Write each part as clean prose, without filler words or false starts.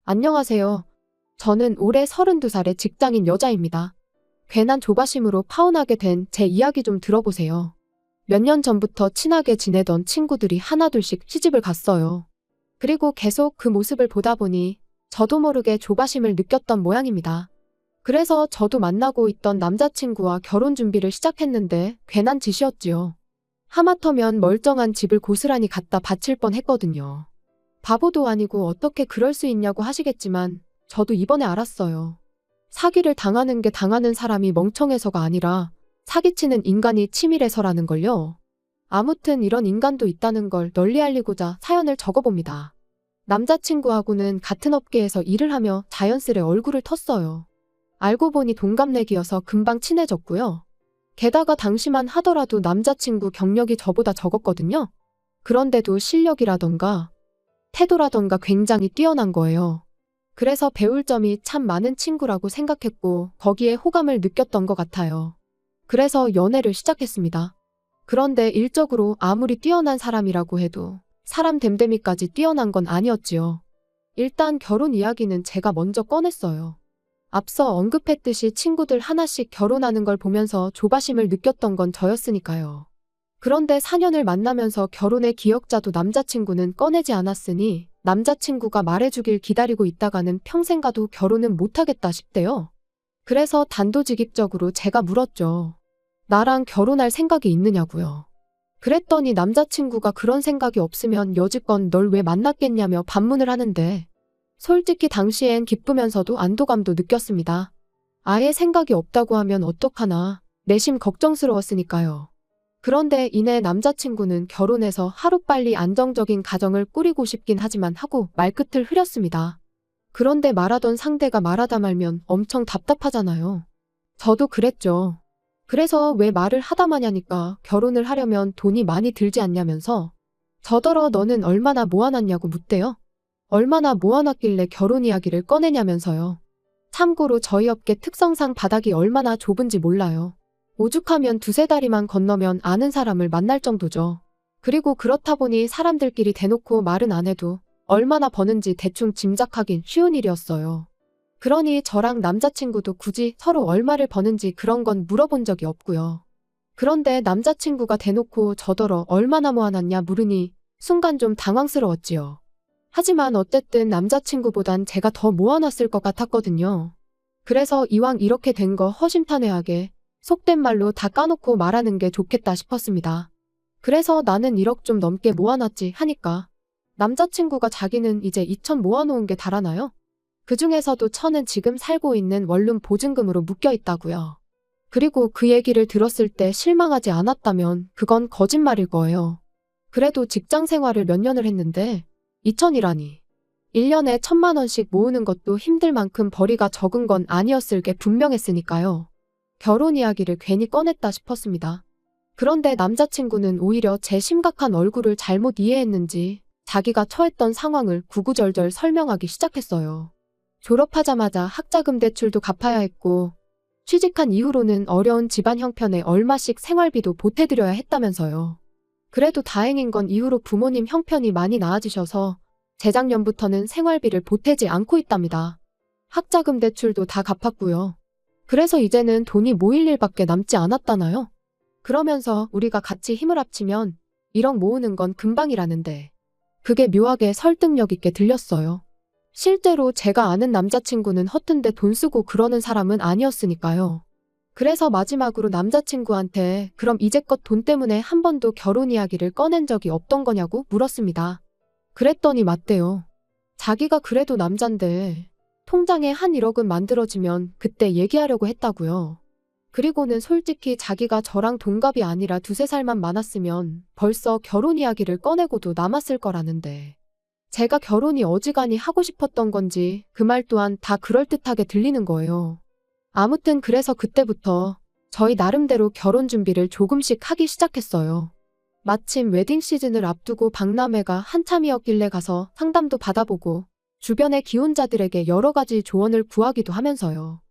안녕하세요. 저는 올해 32살의 직장인 여자입니다. 괜한 조바심으로 파혼하게 된 제 이야기 좀 들어보세요. 몇 년 전부터 친하게 지내던 친구들이 하나둘씩 시집을 갔어요. 그리고 계속 그 모습을 보다 보니 저도 모르게 조바심을 느꼈던 모양입니다. 그래서 저도 만나고 있던 남자친구와 결혼 준비를 시작했는데 괜한 짓이었지요. 하마터면 멀쩡한 집을 고스란히 갖다 바칠 뻔 했거든요. 바보도 아니고 어떻게 그럴 수 있냐고 하시겠지만 저도 이번에 알았어요. 사기를 당하는 게 당하는 사람이 멍청해서가 아니라 사기치는 인간이 치밀해서라는 걸요. 아무튼 이런 인간도 있다는 걸 널리 알리고자 사연을 적어봅니다. 남자친구하고는 같은 업계에서 일을 하며 자연스레 얼굴을 텄어요. 알고 보니 동갑내기여서 금방 친해졌고요. 게다가 당시만 하더라도 남자친구 경력이 저보다 적었거든요. 그런데도 실력이라던가 태도라던가 굉장히 뛰어난 거예요. 그래서 배울 점이 참 많은 친구라고 생각했고 거기에 호감을 느꼈던 것 같아요. 그래서 연애를 시작했습니다. 그런데 일적으로 아무리 뛰어난 사람이라고 해도 사람 됨됨이까지 뛰어난 건 아니었지요. 일단 결혼 이야기는 제가 먼저 꺼냈어요. 앞서 언급했듯이 친구들 하나씩 결혼하는 걸 보면서 조바심을 느꼈던 건 저였으니까요. 그런데 4년을 만나면서 결혼의 기억자도 남자친구는 꺼내지 않았으니 남자친구가 말해주길 기다리고 있다가는 평생 가도 결혼은 못하겠다 싶대요. 그래서 단도직입적으로 제가 물었죠. 나랑 결혼할 생각이 있느냐고요. 그랬더니 남자친구가 그런 생각이 없으면 여지껏 널 왜 만났겠냐며 반문을 하는데 솔직히 당시엔 기쁘면서도 안도감도 느꼈습니다. 아예 생각이 없다고 하면 어떡하나 내심 걱정스러웠으니까요. 그런데 이내 남자친구는 결혼해서 하루빨리 안정적인 가정을 꾸리고 싶긴 하지만 하고 말끝을 흐렸습니다. 그런데 말하던 상대가 말하다 말면 엄청 답답하잖아요. 저도 그랬죠. 그래서 왜 말을 하다 마냐니까 결혼을 하려면 돈이 많이 들지 않냐면서 저더러 너는 얼마나 모아놨냐고 묻대요. 얼마나 모아놨길래 결혼 이야기를 꺼내냐면서요. 참고로 저희 업계 특성상 바닥이 얼마나 좁은지 몰라요. 오죽하면 두세 다리만 건너면 아는 사람을 만날 정도죠. 그리고 그렇다 보니 사람들끼리 대놓고 말은 안 해도 얼마나 버는지 대충 짐작하긴 쉬운 일이었어요. 그러니 저랑 남자친구도 굳이 서로 얼마를 버는지 그런 건 물어본 적이 없고요. 그런데 남자친구가 대놓고 저더러 얼마나 모아놨냐 물으니 순간 좀 당황스러웠지요. 하지만 어쨌든 남자친구보단 제가 더 모아놨을 것 같았거든요. 그래서 이왕 이렇게 된 거 허심탄회하게 속된 말로 다 까놓고 말하는 게 좋겠다 싶었습니다. 그래서 나는 1억 좀 넘게 모아놨지 하니까 남자친구가 자기는 이제 2천 모아놓은 게 달아나요? 그중에서도 1,000은 지금 살고 있는 원룸 보증금으로 묶여 있다고요. 그리고 그 얘기를 들었을 때 실망하지 않았다면 그건 거짓말일 거예요. 그래도 직장 생활을 몇 년을 했는데 2천이라니. 1년에 1,000만 원씩 모으는 것도 힘들 만큼 벌이가 적은 건 아니었을 게 분명했으니까요. 결혼 이야기를 괜히 꺼냈다 싶었습니다. 그런데 남자친구는 오히려 제 심각한 얼굴을 잘못 이해했는지 자기가 처했던 상황을 구구절절 설명하기 시작했어요. 졸업하자마자 학자금 대출도 갚아야 했고 취직한 이후로는 어려운 집안 형편에 얼마씩 생활비도 보태드려야 했다면서요. 그래도 다행인 건 이후로 부모님 형편이 많이 나아지셔서 재작년부터는 생활비를 보태지 않고 있답니다. 학자금 대출도 다 갚았고요. 그래서 이제는 돈이 모일 일밖에 남지 않았다나요? 그러면서 우리가 같이 힘을 합치면 1억 모으는 건 금방이라는데 그게 묘하게 설득력 있게 들렸어요. 실제로 제가 아는 남자친구는 허튼데 돈 쓰고 그러는 사람은 아니었으니까요. 그래서 마지막으로 남자친구한테 그럼 이제껏 돈 때문에 한 번도 결혼 이야기를 꺼낸 적이 없던 거냐고 물었습니다. 그랬더니 맞대요. 자기가 그래도 남잔데 통장에 한 1억은 만들어지면 그때 얘기하려고 했다고요. 그리고는 솔직히 자기가 저랑 동갑이 아니라 두세 살만 많았으면 벌써 결혼 이야기를 꺼내고도 남았을 거라는데 제가 결혼이 어지간히 하고 싶었던 건지 그 말 또한 다 그럴듯하게 들리는 거예요. 아무튼 그래서 그때부터 저희 나름대로 결혼 준비를 조금씩 하기 시작했어요. 마침 웨딩 시즌을 앞두고 박람회가 한참이었길래 가서 상담도 받아보고 주변의 기혼자들에게 여러 가지 조언을 구하기도 하면서요.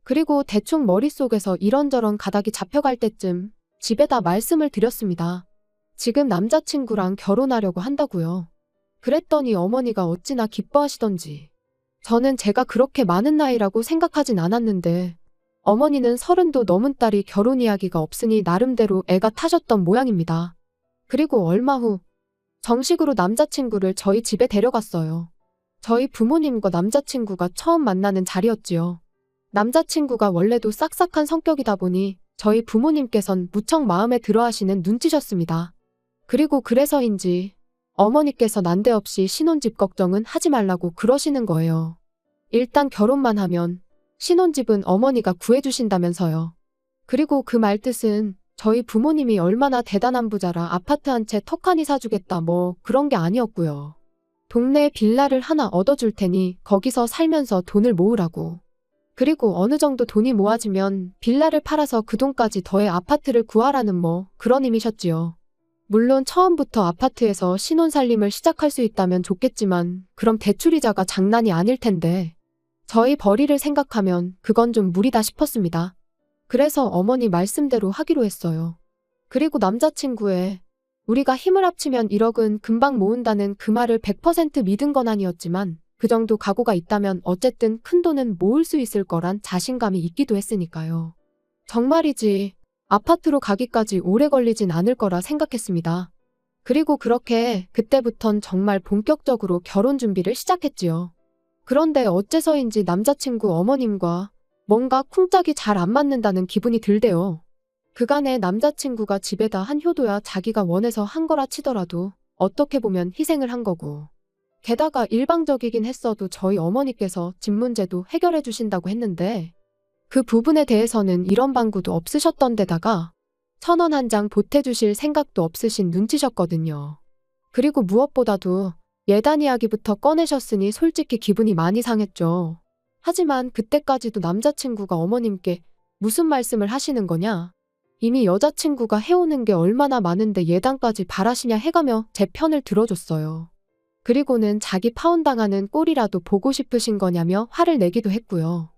그리고 대충 머릿속에서 이런저런 가닥이 잡혀갈 때쯤 집에다 말씀을 드렸습니다. 지금 남자친구랑 결혼하려고 한다고요. 그랬더니 어머니가 어찌나 기뻐하시던지 저는 제가 그렇게 많은 나이라고 생각하진 않았는데 어머니는 30도 넘은 딸이 결혼 이야기가 없으니 나름대로 애가 타셨던 모양입니다. 그리고 얼마 후 정식으로 남자친구를 저희 집에 데려갔어요. 저희 부모님과 남자친구가 처음 만나는 자리였지요. 남자친구가 원래도 싹싹한 성격이다 보니 저희 부모님께선 무척 마음에 들어하시는 눈치셨습니다. 그리고 그래서인지 어머니께서 난데없이 신혼집 걱정은 하지 말라고 그러시는 거예요. 일단 결혼만 하면 신혼집은 어머니가 구해주신다면서요. 그리고 그 말뜻은 저희 부모님이 얼마나 대단한 부자라 아파트 한 채 턱하니 사주겠다 뭐 그런 게 아니었고요. 동네에 빌라를 하나 얻어줄 테니 거기서 살면서 돈을 모으라고. 그리고 어느 정도 돈이 모아지면 빌라를 팔아서 그 돈까지 더해 아파트를 구하라는 뭐 그런 의미셨지요. 물론 처음부터 아파트에서 신혼살림을 시작할 수 있다면 좋겠지만 그럼 대출이자가 장난이 아닐 텐데 저희 벌이를 생각하면 그건 좀 무리다 싶었습니다. 그래서 어머니 말씀대로 하기로 했어요. 그리고 남자친구의 우리가 힘을 합치면 1억은 금방 모은다는 그 말을 100% 믿은 건 아니었지만 그 정도 각오가 있다면 어쨌든 큰 돈은 모을 수 있을 거란 자신감이 있기도 했으니까요. 정말이지 아파트로 가기까지 오래 걸리진 않을 거라 생각했습니다. 그리고 그렇게 그때부턴 정말 본격적으로 결혼 준비를 시작했지요. 그런데 어째서인지 남자친구 어머님과 뭔가 쿵짝이 잘 안 맞는다는 기분이 들대요. 그간에 남자친구가 집에다 한 효도야 자기가 원해서 한 거라 치더라도 어떻게 보면 희생을 한 거고. 게다가 일방적이긴 했어도 저희 어머니께서 집 문제도 해결해 주신다고 했는데 그 부분에 대해서는 이런 방구도 없으셨던 데다가 1,000원 한 장 보태주실 생각도 없으신 눈치셨거든요. 그리고 무엇보다도 예단 이야기부터 꺼내셨으니 솔직히 기분이 많이 상했죠. 하지만 그때까지도 남자친구가 어머님께 무슨 말씀을 하시는 거냐? 이미 여자친구가 해오는 게 얼마나 많은데 예단까지 바라시냐 해가며 제 편을 들어줬어요. 그리고는 자기 파혼당하는 꼴이라도 보고 싶으신 거냐며 화를 내기도 했고요.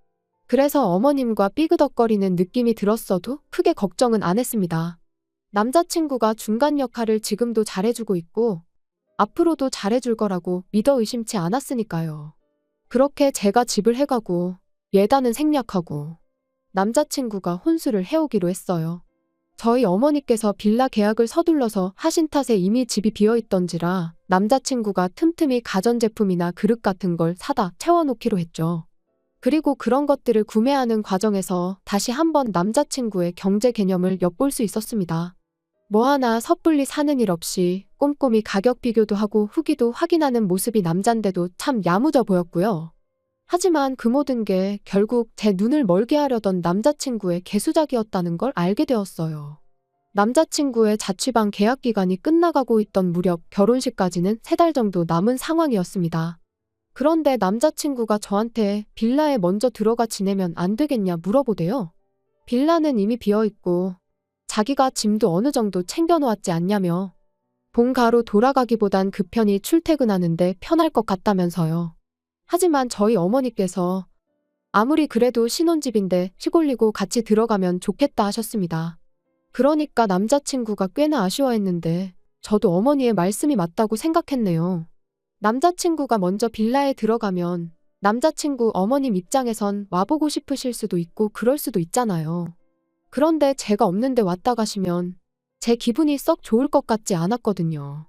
그래서 어머님과 삐그덕거리는 느낌이 들었어도 크게 걱정은 안 했습니다. 남자친구가 중간 역할을 지금도 잘해주고 있고 앞으로도 잘해줄 거라고 믿어 의심치 않았으니까요. 그렇게 제가 집을 해가고 예단은 생략하고 남자친구가 혼수를 해오기로 했어요. 저희 어머니께서 빌라 계약을 서둘러서 하신 탓에 이미 집이 비어있던지라 남자친구가 틈틈이 가전제품이나 그릇 같은 걸 사다 채워놓기로 했죠. 그리고 그런 것들을 구매하는 과정에서 다시 한번 남자친구의 경제 개념을 엿볼 수 있었습니다. 뭐 하나 섣불리 사는 일 없이 꼼꼼히 가격 비교도 하고 후기도 확인하는 모습이 남잔데도 참 야무져 보였고요. 하지만 그 모든 게 결국 제 눈을 멀게 하려던 남자친구의 개수작이었다는 걸 알게 되었어요. 남자친구의 자취방 계약 기간이 끝나가고 있던 무렵 결혼식까지는 3달 정도 남은 상황이었습니다. 그런데 남자친구가 저한테 빌라에 먼저 들어가 지내면 안 되겠냐 물어보대요. 빌라는 이미 비어있고 자기가 짐도 어느 정도 챙겨놓았지 않냐며 본가로 돌아가기보단 그 편히 출퇴근하는데 편할 것 같다면서요. 하지만 저희 어머니께서 아무리 그래도 신혼집인데 시골리고 같이 들어가면 좋겠다 하셨습니다. 그러니까 남자친구가 꽤나 아쉬워했는데 저도 어머니의 말씀이 맞다고 생각했네요. 남자친구가 먼저 빌라에 들어가면 남자친구 어머님 입장에선 와보고 싶으실 수도 있고 그럴 수도 있잖아요. 그런데 제가 없는데 왔다 가시면 제 기분이 썩 좋을 것 같지 않았거든요.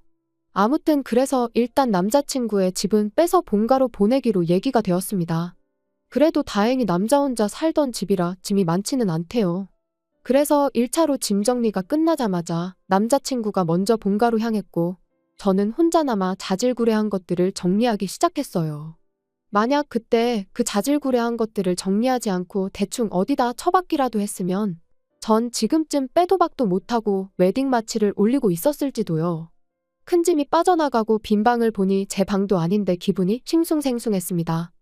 아무튼 그래서 일단 남자친구의 집은 빼서 본가로 보내기로 얘기가 되었습니다. 그래도 다행히 남자 혼자 살던 집이라 짐이 많지는 않대요. 그래서 1차로 짐 정리가 끝나자마자 남자친구가 먼저 본가로 향했고 저는 혼자 남아 자질구레한 것들을 정리하기 시작했어요. 만약 그때 그 자질구레한 것들을 정리하지 않고 대충 어디다 처박기라도 했으면 전 지금쯤 빼도 박도 못하고 웨딩 마치를 올리고 있었을지도요. 큰 짐이 빠져나가고 빈 방을 보니 제 방도 아닌데 기분이 싱숭생숭했습니다.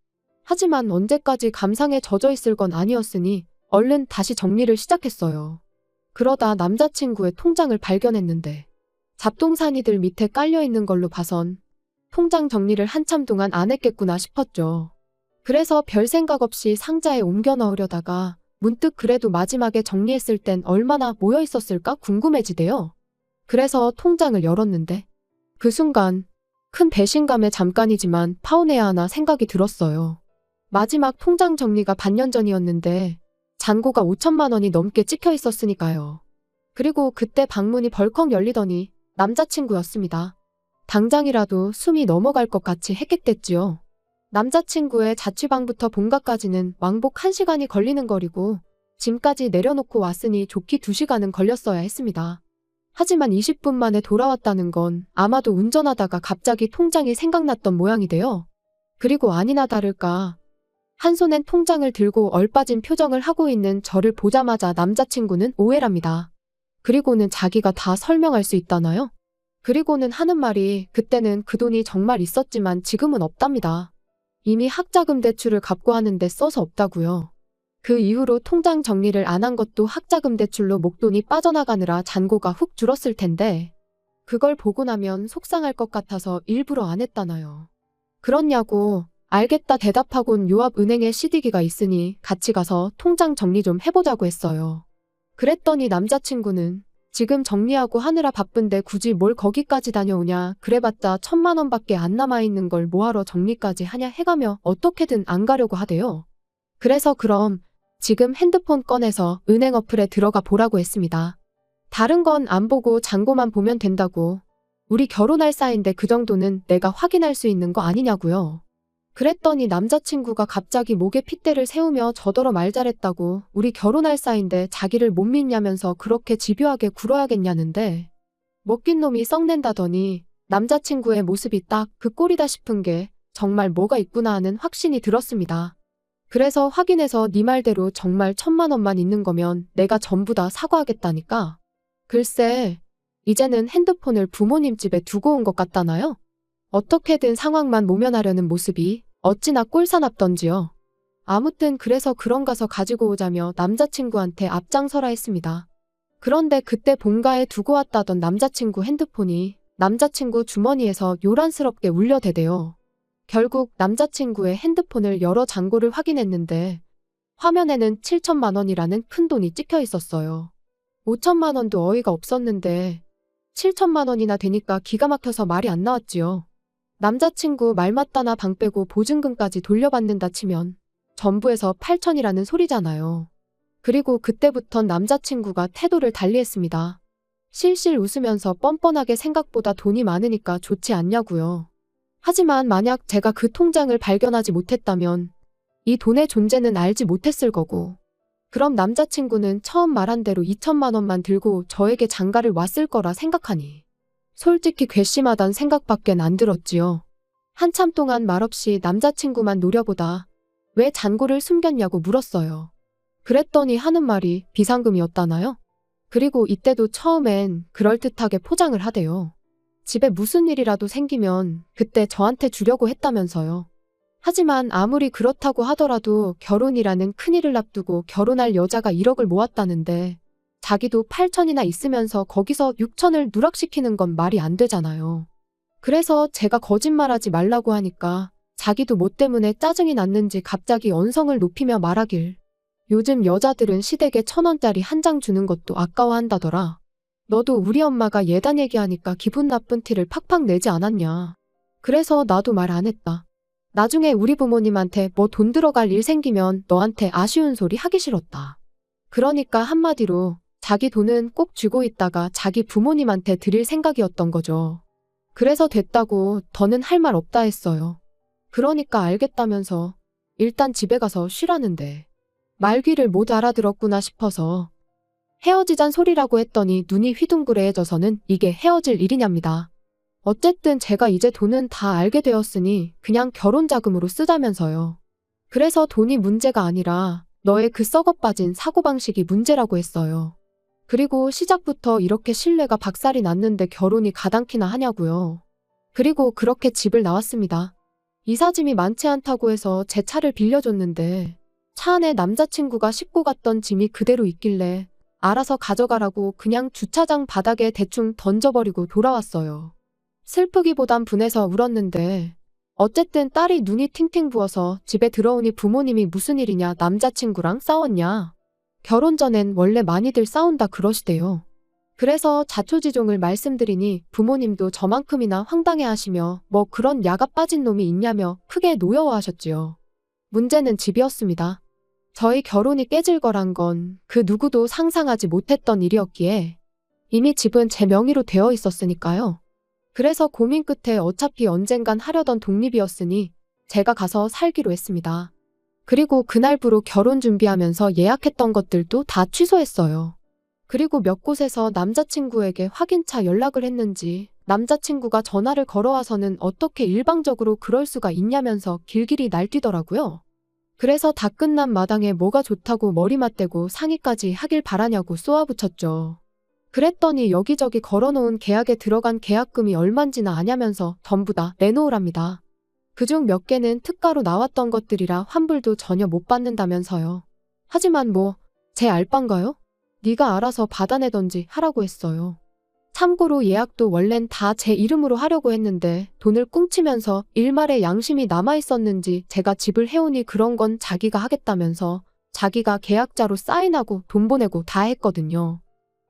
하지만 언제까지 감상에 젖어 있을 건 아니었으니 얼른 다시 정리를 시작했어요. 그러다 남자친구의 통장을 발견했는데 잡동사니들 밑에 깔려있는 걸로 봐선 통장 정리를 한참 동안 안 했겠구나 싶었죠. 그래서 별 생각 없이 상자에 옮겨 넣으려다가 문득 그래도 마지막에 정리했을 땐 얼마나 모여 있었을까 궁금해지대요. 그래서 통장을 열었는데 그 순간 큰 배신감에 잠깐이지만 파혼해야 하나 생각이 들었어요. 마지막 통장 정리가 반년 전이었는데 잔고가 5천만 원이 넘게 찍혀 있었으니까요. 그리고 그때 방문이 벌컥 열리더니 남자친구였습니다. 당장이라도 숨이 넘어갈 것 같이 핵핵댔지요. 남자친구의 자취방부터 본가까지는 왕복 1시간이 걸리는 거리고 짐까지 내려놓고 왔으니 좋게 2시간은 걸렸어야 했습니다. 하지만 20분 만에 돌아왔다는 건 아마도 운전하다가 갑자기 통장이 생각났던 모양이돼요. 그리고 아니나 다를까 한 손엔 통장을 들고 얼빠진 표정을 하고 있는 저를 보자마자 남자친구는 오해랍니다. 그리고는 자기가 다 설명할 수 있다나요? 그리고는 하는 말이 그때는 그 돈이 정말 있었지만 지금은 없답니다. 이미 학자금 대출을 갚고 하는데 써서 없다고요. 그 이후로 통장 정리를 안 한 것도 학자금 대출로 목돈이 빠져나가느라 잔고가 훅 줄었을 텐데 그걸 보고 나면 속상할 것 같아서 일부러 안 했다나요. 그렇냐고 알겠다 대답하곤 요 앞 은행에 CD기가 있으니 같이 가서 통장 정리 좀 해보자고 했어요. 그랬더니 남자친구는 지금 정리하고 하느라 바쁜데 굳이 뭘 거기까지 다녀오냐 그래봤자 1,000만 원밖에 안 남아있는 걸 뭐하러 정리까지 하냐 해가며 어떻게든 안 가려고 하대요. 그래서 그럼 지금 핸드폰 꺼내서 은행 어플에 들어가 보라고 했습니다. 다른 건 안 보고 잔고만 보면 된다고. 우리 결혼할 사이인데 그 정도는 내가 확인할 수 있는 거 아니냐고요. 그랬더니 남자친구가 갑자기 목에 핏대를 세우며 저더러 말 잘했다고 우리 결혼할 사이인데 자기를 못 믿냐면서 그렇게 집요하게 굴어야겠냐는데 먹긴 놈이 썩낸다더니 남자친구의 모습이 딱 그 꼴이다 싶은 게 정말 뭐가 있구나 하는 확신이 들었습니다. 그래서 확인해서 네 말대로 정말 1,000만 원만 있는 거면 내가 전부 다 사과하겠다니까. 글쎄 이제는 핸드폰을 부모님 집에 두고 온 것 같다나요? 어떻게든 상황만 모면하려는 모습이 어찌나 꼴사납던지요. 아무튼 그래서 그런 가서 가지고 오자며 남자친구한테 앞장서라 했습니다. 그런데 그때 본가에 두고 왔다던 남자친구 핸드폰이 남자친구 주머니에서 요란스럽게 울려대대요. 결국 남자친구의 핸드폰을 열어 잔고를 확인했는데 화면에는 7천만 원이라는 큰 돈이 찍혀 있었어요. 5천만 원도 어이가 없었는데 7천만 원이나 되니까 기가 막혀서 말이 안 나왔지요. 남자친구 말 맞다나 방 빼고 보증금까지 돌려받는다 치면 전부에서 8천이라는 소리잖아요. 그리고 그때부턴 남자친구가 태도를 달리했습니다. 실실 웃으면서 뻔뻔하게 생각보다 돈이 많으니까 좋지 않냐고요. 하지만 만약 제가 그 통장을 발견하지 못했다면 이 돈의 존재는 알지 못했을 거고 그럼 남자친구는 처음 말한 대로 2천만 원만 들고 저에게 장가를 왔을 거라 생각하니 솔직히 괘씸하단 생각밖엔 안 들었지요. 한참 동안 말없이 남자친구만 노려보다 왜 잔고를 숨겼냐고 물었어요. 그랬더니 하는 말이 비상금이었다나요? 그리고 이때도 처음엔 그럴듯하게 포장을 하대요. 집에 무슨 일이라도 생기면 그때 저한테 주려고 했다면서요. 하지만 아무리 그렇다고 하더라도 결혼이라는 큰일을 앞두고 결혼할 여자가 1억을 모았다는데 자기도 8천이나 있으면서 거기서 6천을 누락시키는 건 말이 안 되잖아요. 그래서 제가 거짓말하지 말라고 하니까 자기도 뭐 때문에 짜증이 났는지 갑자기 언성을 높이며 말하길 요즘 여자들은 시댁에 1,000원짜리 한 장 주는 것도 아까워한다더라. 너도 우리 엄마가 예단 얘기하니까 기분 나쁜 티를 팍팍 내지 않았냐. 그래서 나도 말 안 했다. 나중에 우리 부모님한테 뭐 돈 들어갈 일 생기면 너한테 아쉬운 소리 하기 싫었다. 그러니까 한마디로 자기 돈은 꼭 쥐고 있다가 자기 부모님한테 드릴 생각이었던 거죠. 그래서 됐다고 더는 할 말 없다 했어요. 그러니까 알겠다면서 일단 집에 가서 쉬라는데 말귀를 못 알아들었구나 싶어서 헤어지잔 소리라고 했더니 눈이 휘둥그레해져서는 이게 헤어질 일이냐입니다. 어쨌든 제가 이제 돈은 다 알게 되었으니 그냥 결혼자금으로 쓰자면서요. 그래서 돈이 문제가 아니라 너의 그 썩어빠진 사고방식이 문제라고 했어요. 그리고 시작부터 이렇게 신뢰가 박살이 났는데 결혼이 가당키나 하냐고요. 그리고 그렇게 집을 나왔습니다. 이사짐이 많지 않다고 해서 제 차를 빌려줬는데 차 안에 남자친구가 싣고 갔던 짐이 그대로 있길래 알아서 가져가라고 그냥 주차장 바닥에 대충 던져버리고 돌아왔어요. 슬프기보단 분해서 울었는데 어쨌든 딸이 눈이 팅팅 부어서 집에 들어오니 부모님이 무슨 일이냐 남자친구랑 싸웠냐. 결혼 전엔 원래 많이들 싸운다 그러시대요. 그래서 자초지종을 말씀드리니 부모님도 저만큼이나 황당해하시며 뭐 그런 야가 빠진 놈이 있냐며 크게 노여워하셨지요. 문제는 집이었습니다. 저희 결혼이 깨질 거란 건 그 누구도 상상하지 못했던 일이었기에 이미 집은 제 명의로 되어 있었으니까요. 그래서 고민 끝에 어차피 언젠간 하려던 독립이었으니 제가 가서 살기로 했습니다. 그리고 그날부로 결혼 준비하면서 예약했던 것들도 다 취소했어요. 그리고 몇 곳에서 남자친구에게 확인차 연락을 했는지 남자친구가 전화를 걸어와서는 어떻게 일방적으로 그럴 수가 있냐면서 길길이 날뛰더라고요. 그래서 다 끝난 마당에 뭐가 좋다고 머리 맞대고 상의까지 하길 바라냐고 쏘아붙였죠. 그랬더니 여기저기 걸어놓은 계약에 들어간 계약금이 얼만지나 아냐면서 전부 다 내놓으랍니다. 그중 몇 개는 특가로 나왔던 것들이라 환불도 전혀 못 받는다면서요. 하지만 뭐 제 알바인가요? 네가 알아서 받아내던지 하라고 했어요. 참고로 예약도 원랜 다 제 이름으로 하려고 했는데 돈을 꿍치면서 일말의 양심이 남아있었는지 제가 집을 해오니 그런 건 자기가 하겠다면서 자기가 계약자로 사인하고 돈 보내고 다 했거든요.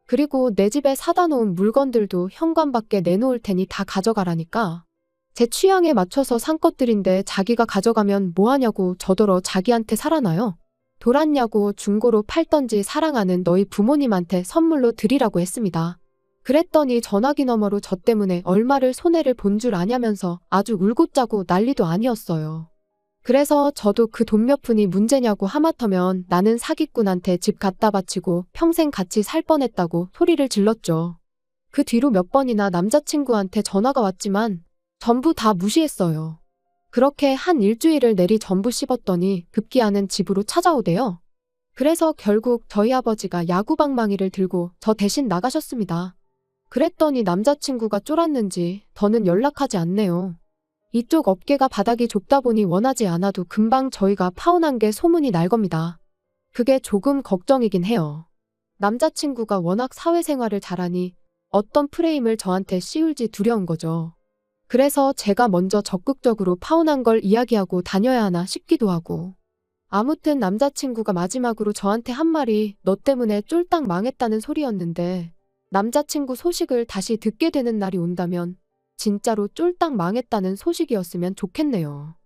그리고 내 집에 사다 놓은 물건들도 현관밖에 내놓을 테니 다 가져가라니까. 제 취향에 맞춰서 산 것들인데 자기가 가져가면 뭐하냐고 저더러 자기한테 살아나요? 돌았냐고 중고로 팔던지 사랑하는 너희 부모님한테 선물로 드리라고 했습니다. 그랬더니 전화기 너머로 저 때문에 얼마를 손해를 본 줄 아냐면서 아주 울고 짜고 난리도 아니었어요. 그래서 저도 그 돈 몇 푼이 문제냐고 하마터면 나는 사기꾼한테 집 갖다 바치고 평생 같이 살 뻔했다고 소리를 질렀죠. 그 뒤로 몇 번이나 남자친구한테 전화가 왔지만 전부 다 무시했어요. 그렇게 한 일주일을 내리 전부 씹었더니 급기야는 집으로 찾아오대요. 그래서 결국 저희 아버지가 야구방망이를 들고 저 대신 나가셨습니다. 그랬더니 남자친구가 쫄았는지 더는 연락하지 않네요. 이쪽 업계가 바닥이 좁다 보니 원하지 않아도 금방 저희가 파혼한 게 소문이 날 겁니다. 그게 조금 걱정이긴 해요. 남자친구가 워낙 사회생활을 잘하니 어떤 프레임을 저한테 씌울지 두려운 거죠. 그래서 제가 먼저 적극적으로 파혼한 걸 이야기하고 다녀야 하나 싶기도 하고. 아무튼 남자친구가 마지막으로 저한테 한 말이 너 때문에 쫄딱 망했다는 소리였는데 남자친구 소식을 다시 듣게 되는 날이 온다면 진짜로 쫄딱 망했다는 소식이었으면 좋겠네요.